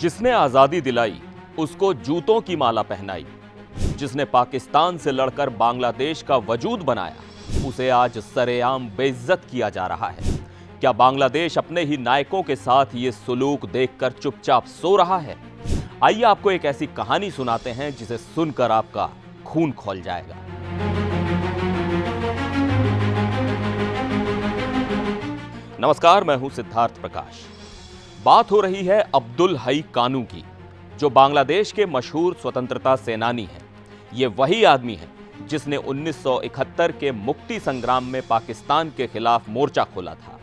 जिसने आजादी दिलाई उसको जूतों की माला पहनाई, जिसने पाकिस्तान से लड़कर बांग्लादेश का वजूद बनाया उसे आज सरेआम बेइज्जत किया जा रहा है। क्या बांग्लादेश अपने ही नायकों के साथ ये सुलूक देखकर चुपचाप सो रहा है? आइए आपको एक ऐसी कहानी सुनाते हैं जिसे सुनकर आपका खून खौल जाएगा। नमस्कार, मैं हूं सिद्धार्थ प्रकाश। बात हो रही है अब्दुल हई कानू की, जो बांग्लादेश के मशहूर स्वतंत्रता सेनानी हैं। ये वही आदमी है जिसने 1971 के मुक्ति संग्राम में पाकिस्तान के खिलाफ मोर्चा खोला था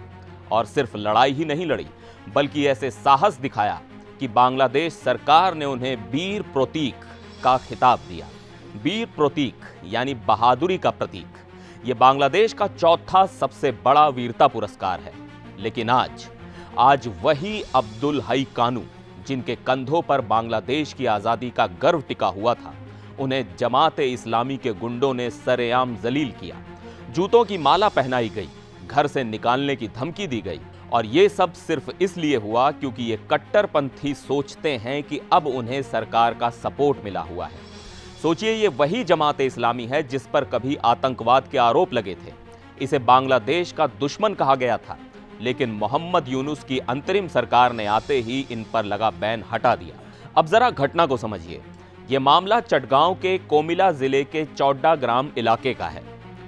और सिर्फ लड़ाई ही नहीं लड़ी बल्कि ऐसे साहस दिखाया कि बांग्लादेश सरकार ने उन्हें वीर प्रतीक का खिताब दिया। वीर प्रतीक यानी बहादुरी का प्रतीक। ये बांग्लादेश का चौथा सबसे बड़ा वीरता पुरस्कार है। लेकिन आज वही अब्दुल हई कानू, जिनके कंधों पर बांग्लादेश की आज़ादी का गर्व टिका हुआ था, उन्हें जमात इस्लामी के गुंडों ने सरेआम जलील किया। जूतों की माला पहनाई गई, घर से निकालने की धमकी दी गई और ये सब सिर्फ इसलिए हुआ क्योंकि ये कट्टरपंथी सोचते हैं कि अब उन्हें सरकार का सपोर्ट मिला हुआ है। सोचिए, ये वही जमात इस्लामी है जिस पर कभी आतंकवाद के आरोप लगे थे। इसे बांग्लादेश का दुश्मन कहा गया था, लेकिन मोहम्मद यूनुस की अंतरिम सरकार ने आते ही इन पर लगा बैन हटा दिया। अब जरा घटना को समझिए। यह मामला चटगांव के कोमिला जिले के चौड्डा ग्राम इलाके का है।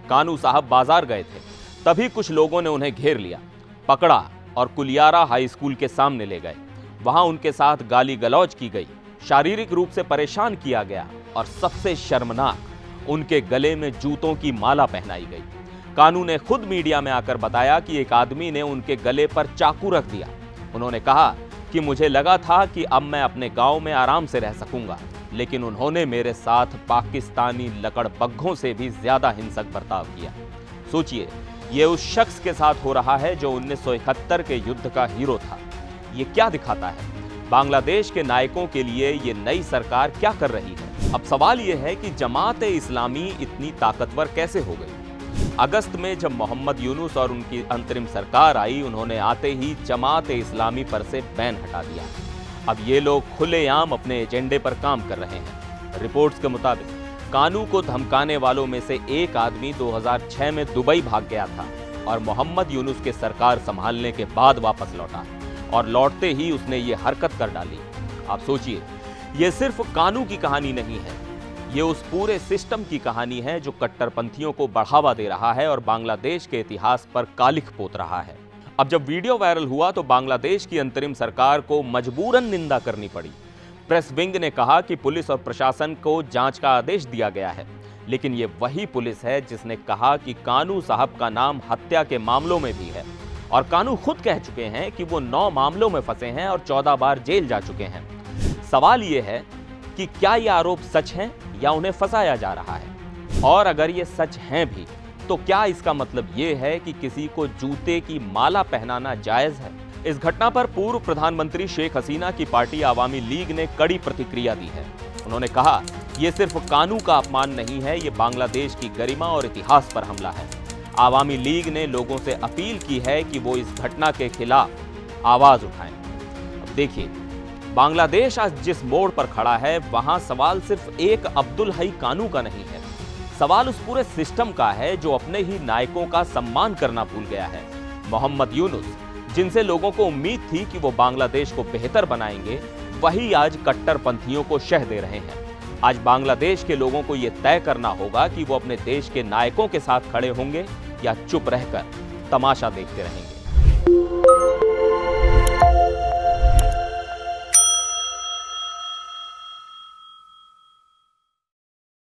कानू साहब बाजार गए थे, तभी कुछ लोगों ने उन्हें घेर लिया, पकड़ा और कुलियारा हाई स्कूल के सामने ले गए। वहां उनके साथ गाली गलौज की गई, शारीरिक रूप से परेशान किया गया और सबसे शर्मनाक, उनके गले में जूतों की माला पहनाई गई। कानू ने खुद मीडिया में आकर बताया कि एक आदमी ने उनके गले पर चाकू रख दिया। उन्होंने कहा कि मुझे लगा था कि अब मैं अपने गांव में आराम से रह सकूंगा, लेकिन उन्होंने मेरे साथ पाकिस्तानी लकड़बग्घों से भी ज्यादा हिंसक बर्ताव किया। सोचिए, ये उस शख्स के साथ हो रहा है जो 1971 के युद्ध का हीरो था। ये क्या दिखाता है? बांग्लादेश के नायकों के लिए ये नई सरकार क्या कर रही है? अब सवाल ये है कि जमात इस्लामी इतनी ताकतवर कैसे हो गई? अगस्त में जब मोहम्मद यूनुस और उनकी अंतरिम सरकार आई, उन्होंने आते ही जमात इस्लामी पर से बैन हटा दिया। अब ये लोग खुलेआम अपने एजेंडे पर काम कर रहे हैं। रिपोर्ट्स के मुताबिक कानू को धमकाने वालों में से एक आदमी 2006 में दुबई भाग गया था और मोहम्मद यूनुस के सरकार संभालने के बाद वापस लौटा और लौटते ही उसने ये हरकत कर डाली। आप सोचिए, ये सिर्फ कानू की कहानी नहीं है, ये उस पूरे सिस्टम की कहानी है जो कट्टरपंथियों को बढ़ावा दे रहा है और बांग्लादेश के इतिहास पर कालिख पोत रहा है। अब जब वीडियो वायरल हुआ तो बांग्लादेश की अंतरिम सरकार को मजबूरन निंदा करनी पड़ी। प्रेस विंग ने कहा कि पुलिस और प्रशासन को जांच का आदेश दिया गया है, लेकिन ये वही पुलिस है जिसने कहा कि कानू साहब का नाम हत्या के मामलों में भी है और कानू खुद कह चुके हैं कि वो 9 मामलों में फंसे हैं और 14 बार जेल जा चुके हैं। सवाल ये है कि क्या ये आरोप सच हैं या उन्हें फंसाया जा रहा है? और अगर ये सच हैं भी तो क्या इसका मतलब ये है कि किसी को जूते की माला पहनाना जायज है? इस घटना पर पूर्व प्रधानमंत्री शेख हसीना की पार्टी आवामी लीग ने कड़ी प्रतिक्रिया दी है। उन्होंने कहा, ये सिर्फ कानू का अपमान नहीं है, ये बांग्लादेश की गरिमा और इतिहास पर हमला है। आवामी लीग ने लोगों से अपील की है कि वो इस घटना के खिलाफ आवाज उठाएं। अब देखिए, बांग्लादेश आज जिस मोड़ पर खड़ा है, वहां सवाल सिर्फ एक अब्दुल हई कानू का नहीं है। सवाल उस पूरे सिस्टम का है जो अपने ही नायकों का सम्मान करना भूल गया है। मोहम्मद यूनुस, जिनसे लोगों को उम्मीद थी कि वो बांग्लादेश को बेहतर बनाएंगे, वही आज कट्टरपंथियों को शह दे रहे हैं। आज बांग्लादेश के लोगों को यह तय करना होगा कि वो अपने देश के नायकों के साथ खड़े होंगे या चुप रहकर तमाशा देखते रहेंगे।